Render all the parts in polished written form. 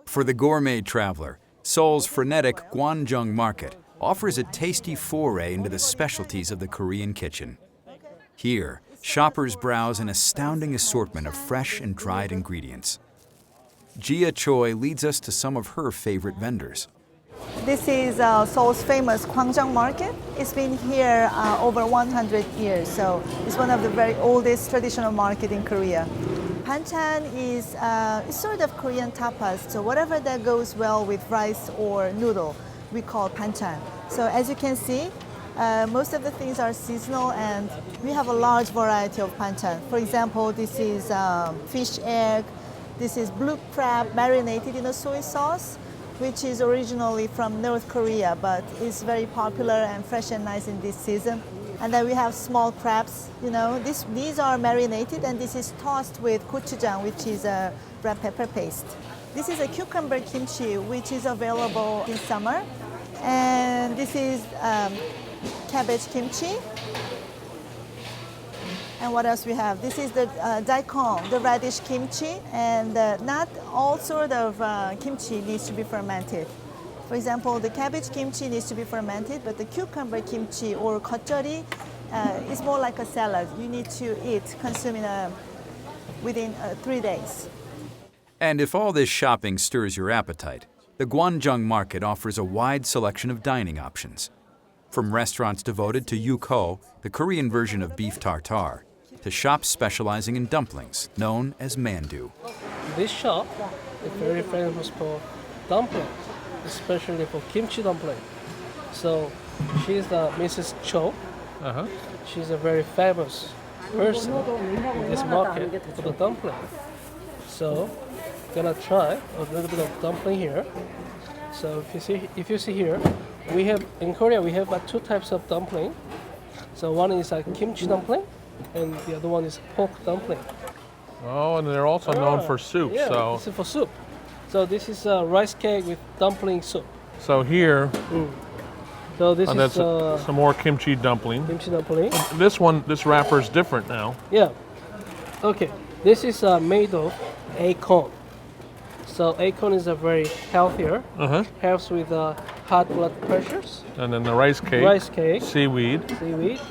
For the gourmet traveler, Seoul's frenetic Gwangjang market offers a tasty foray into the specialties of the Korean kitchen. Here, shoppers browse an astounding assortment of fresh and dried ingredients. Jia Choi leads us to some of her favorite vendors. This is Seoul's famous Gwangjang market. It's been here over 100 years, so it's one of the very oldest traditional market in Korea. Banchan is sort of Korean tapas, so whatever that goes well with rice or noodle, we call banchan. So as you can see, most of the things are seasonal and we have a large variety of banchan. For example, this is fish egg, this is blue crab marinated in a soy sauce, which is originally from North Korea, but is very popular and fresh and nice in this season. And then we have small crabs, these are marinated and this is tossed with gochujang, which is a red pepper paste. This is a cucumber kimchi, which is available in summer. And this is cabbage kimchi. And what else we have? This is the daikon, the radish kimchi, and not all sort of kimchi needs to be fermented. For example, the cabbage kimchi needs to be fermented, but the cucumber kimchi or gochujang is more like a salad. You need to consume it within 3 days. And if all this shopping stirs your appetite, the Gwangjang market offers a wide selection of dining options. From restaurants devoted to yuko, the Korean version of beef tartare, to shops specializing in dumplings, known as mandu. This shop is very famous for dumplings, especially for kimchi dumpling. So she's the Mrs. Cho. She's a very famous person in this market for the dumpling. So gonna try a little bit of dumpling here. So if you see here, in Korea we have two types of dumpling. So one is a kimchi dumpling, and the other one is pork dumpling. Oh, and they're also known for soup. Yeah, so this is for soup. So this is a rice cake with dumpling soup. So here, So this is that's some more kimchi dumpling. kimchi dumpling. This wrapper is different now. Yeah. Okay. This is made of acorn. So acorn is a very healthier. Helps with high blood pressures. And then the rice cake, seaweed,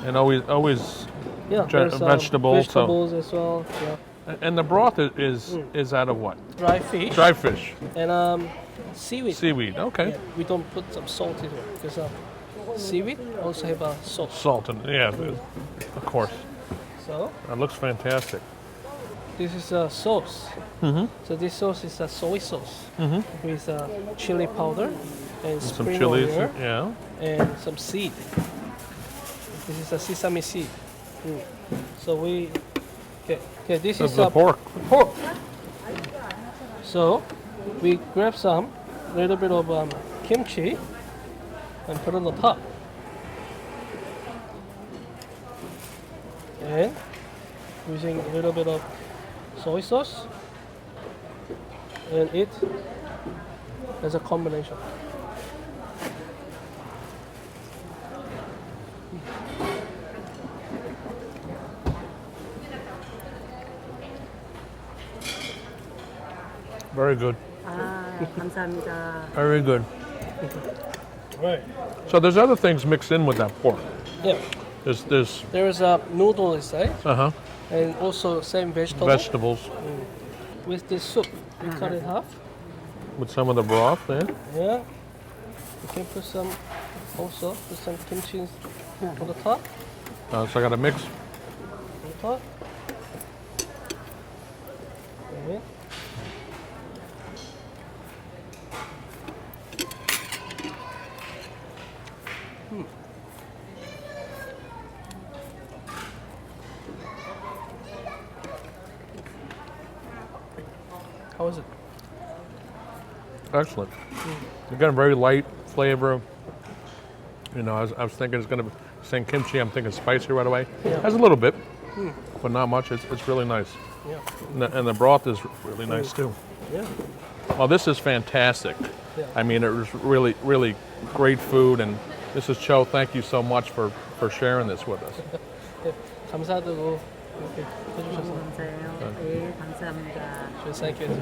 and always there's, vegetables. Vegetables as well. Yeah. And the broth is out of what? Dry fish. Dry fish. And seaweed. Seaweed. Okay. Yeah, we don't put some salt in here because seaweed also have salt. Salt in it. Yeah, of course. So That looks fantastic. this is a sauce. So this sauce is a soy sauce with chili powder and Some spring chilies. onion Yeah. and some seed. This is a sesame seed. So this is The pork. pork. So we grab some little bit of kimchi and put on the top. And using a little bit of soy sauce and it as a combination. Very good. 감사합니다. Very good. Right. So there's other things mixed in with that pork. Yeah. There's There is a noodle inside uh-huh. and also same vegetable. Vegetables With this soup, we cut it half. with some of the broth there. Yeah. You can put some kimchi on the top. So I got to mix. On the top. Okay. How is it? Excellent. You got a very light flavor. I was thinking it's going to be saying kimchi. I'm thinking spicy right away. Yeah. Has a little bit, but not much. It's really nice. Yeah. And the broth is really nice too. Yeah. Well, this is fantastic. Yeah. I mean, it was really, really great food. And Mrs. Cho, thank you so much for sharing this with us. 네, 감사드리고 이렇게 해주셔서 감사해요. 네, 감사합니다. 저희 사이트에서